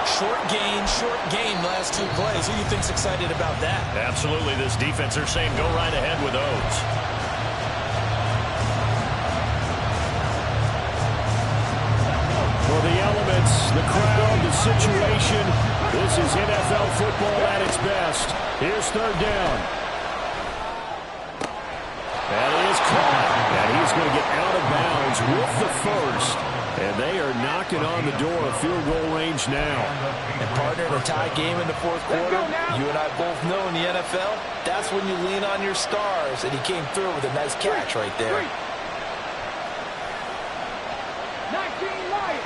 Short gain last 2 plays. Who do you think's excited about that? Absolutely. This defense, they're saying go right ahead with those. For the elements, the crowd, the situation, this is NFL football at its best. Here's 3rd down. That is caught. And he's going to get out of bounds with the 1st. And they are knocking on the door of field goal range now. And partner, in a tie game in the 4th quarter, you and I both know in the NFL, that's when you lean on your stars. And he came through with a nice catch right there. 19 Lions.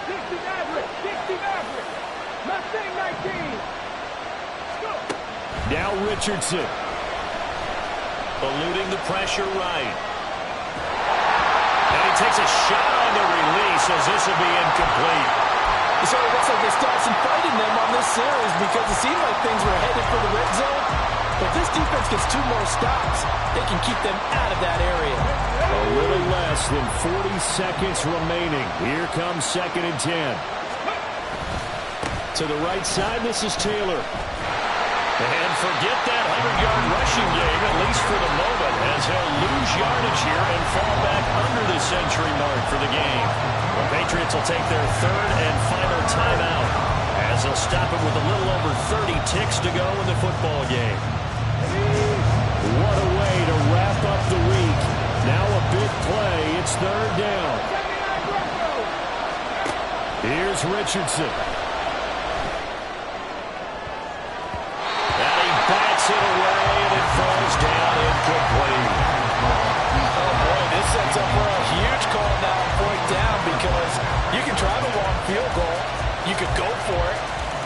60 Maverick, 60 Maverick. Mustang 19. Go. Now Richardson. eluding the pressure right. And he takes a shot on the release as this will be incomplete. So it looks like they started some fighting them on this series because it seemed like things were headed for the red zone. But this defense gets 2 more stops. They can keep them out of that area. A little less than 40 seconds remaining. Here comes 2nd and 10. To the right side, this is Taylor. And forget that 100-yard rushing game, at least for the moment, as he'll lose yardage here and fall back under the century mark for the game. The Patriots will take their 3rd and final timeout, as they'll stop it with a little over 30 ticks to go in the football game. What a way to wrap up the week. Now a big play. It's 3rd down. Here's Richardson. Bats it away, and it falls down incomplete. Oh, boy, this sets up for a huge call now, 4th down, because you can try the long field goal, you could go for it,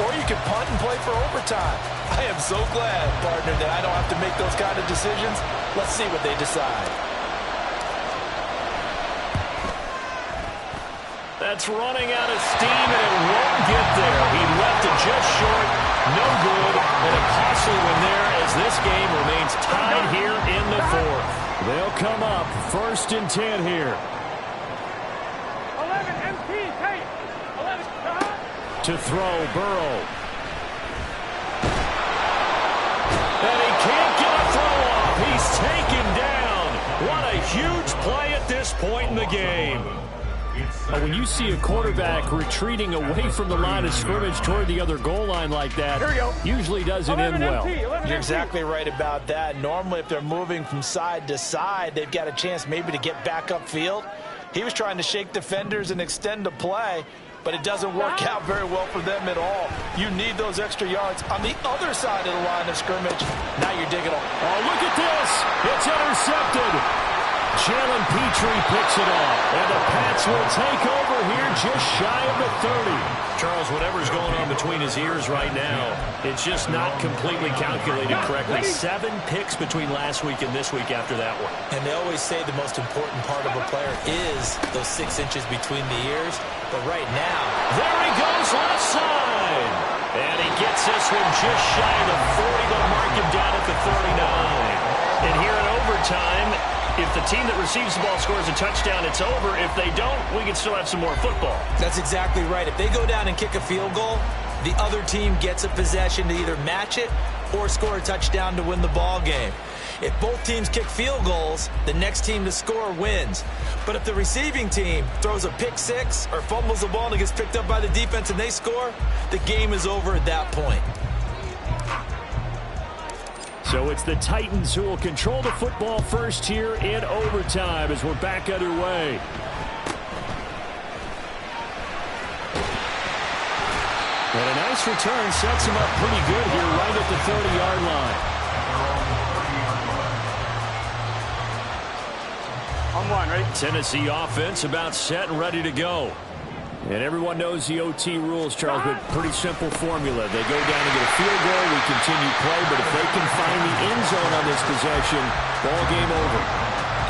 or you could punt and play for overtime. I am so glad, partner, that I don't have to make those kind of decisions. Let's see what they decide. That's running out of steam, and it won't get there. He left it just short. No good, and a costly one there as this game remains tied here in the 4th. They'll come up 1st and 10 here. 11 MT, take. 11, to throw, Burrow. And he can't get a throw off. He's taken down. What a huge play at this point in the game. When you see a quarterback retreating away from the line of scrimmage toward the other goal line like that, usually doesn't end well. You're exactly right about that. Normally, if they're moving from side to side, they've got a chance maybe to get back upfield. He was trying to shake defenders and extend the play, but it doesn't work out very well for them at all. You need those extra yards on the other side of the line of scrimmage. Now you're digging them. Oh, look at this. It's intercepted. Jalen Petrie picks it off, and the Pats will take over here just shy of the 30. Charles, whatever's going on between his ears right now, it's just not completely calculated correctly. 7 picks between last week and this week after that one. And they always say the most important part of a player is those 6 inches between the ears. But right now, there he goes left side. And he gets this one just shy of the 40. They'll mark him down at the 39. And here in overtime, if the team that receives the ball scores a touchdown, it's over. If they don't, we can still have some more football. That's exactly right. If they go down and kick a field goal, the other team gets a possession to either match it or score a touchdown to win the ball game. If both teams kick field goals, the next team to score wins. But if the receiving team throws a pick six or fumbles the ball and it gets picked up by the defense and they score, the game is over at that point. So it's the Titans who will control the football first here in overtime as we're back underway. And a nice return sets him up pretty good here right at the 30-yard line. On one, ready? Tennessee offense about set and ready to go. And everyone knows the OT rules, Charles, but pretty simple formula. They go down and get a field goal, we continue play, but if they can find the end zone on this possession, ball game over.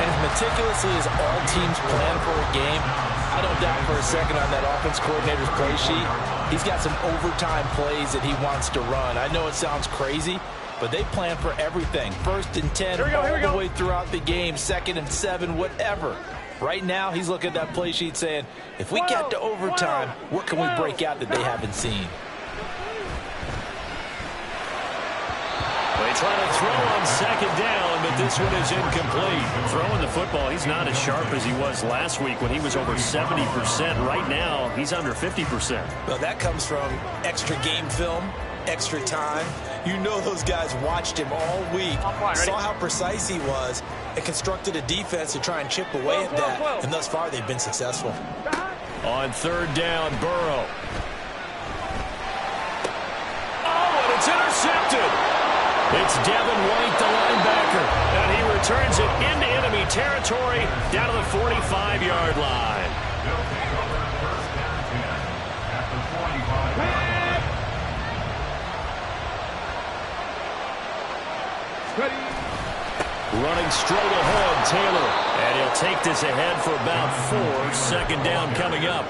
And as meticulously as all teams plan for a game, I don't doubt for a second on that offense coordinator's play sheet, he's got some overtime plays that he wants to run. I know it sounds crazy, but they plan for everything. 1st and 10 all the way throughout the game, 2nd and 7, whatever. Right now, he's looking at that play sheet saying, if we get to overtime, what can we break out that they haven't seen? They try to throw on 2nd down, but this one is incomplete. Throwing the football, he's not as sharp as he was last week when he was over 70%. Right now, he's under 50%. Well, that comes from extra game film, extra time. You know those guys watched him all week, saw how precise he was, and constructed a defense to try and chip away at that. And thus far, they've been successful. On 3rd down, Burrow. Oh, and it's intercepted. It's Devin White, the linebacker. And he returns it into enemy territory down to the 45-yard line. Running straight ahead, Taylor. And he'll take this ahead for about 4. Second down coming up.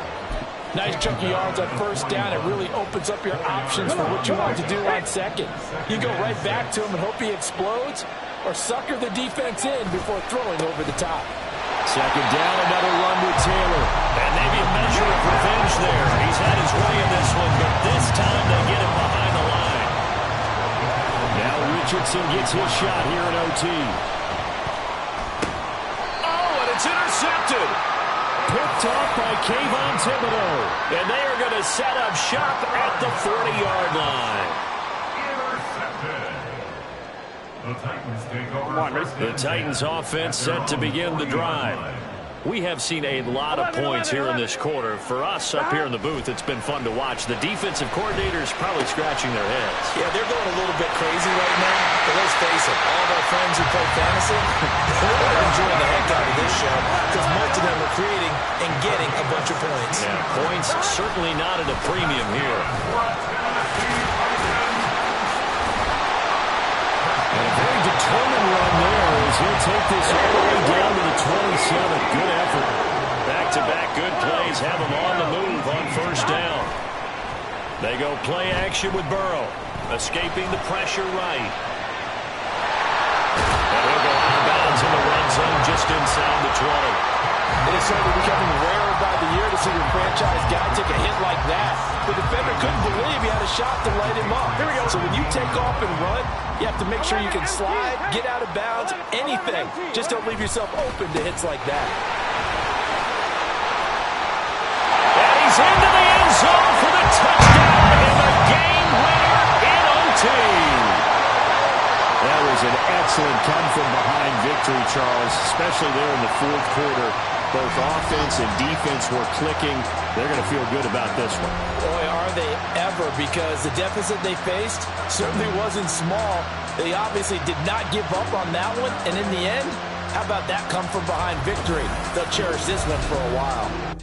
Nice chunk of yards on first down. It really opens up your options for what you want to do on second. You go right back to him and hope he explodes, or sucker the defense in before throwing over the top. Second down, another run with Taylor. And maybe a measure of revenge there. He's had his way in this one, but this time they get him behind the line. Now Richardson gets his shot here in OT. Oh, and it's intercepted. Picked off by Kayvon Thibodeaux. And they are going to set up shop at the 40-yard line. The Titans take over. The Titans offense set to begin the drive. We have seen a lot of points here in this quarter. For us up here in the booth, it's been fun to watch. The defensive coordinators probably scratching their heads. Yeah, they're going a little bit crazy right now. But let's face it, all of our friends who play fantasy, they're enjoying the heck out of this show because most of them are creating and getting a bunch of points. Yeah, points certainly not at a premium here. And a very determined run there as he'll take this all the way down to the 27. Good effort. Back-to-back good plays have him on the move on first down. They go play action with Burrow, escaping the pressure right. And he'll go out of bounds in the run zone just inside the 20. It is certainly becoming rarer by the year to see your franchise guy take a hit like that. The defender couldn't believe he had a shot to light him up. Here we go. So when you take off and run, you have to make sure you can slide, get out of bounds, anything. Just don't leave yourself open to hits like that. And he's into the end zone for the touchdown and the game winner in OT. That was an excellent come-from-behind victory, Charles, especially there in the fourth quarter. Both offense and defense were clicking. They're going to feel good about this one. Boy, are they ever, because the deficit they faced certainly wasn't small. They obviously did not give up on that one, and in the end, how about that come-from-behind victory? They'll cherish this one for a while.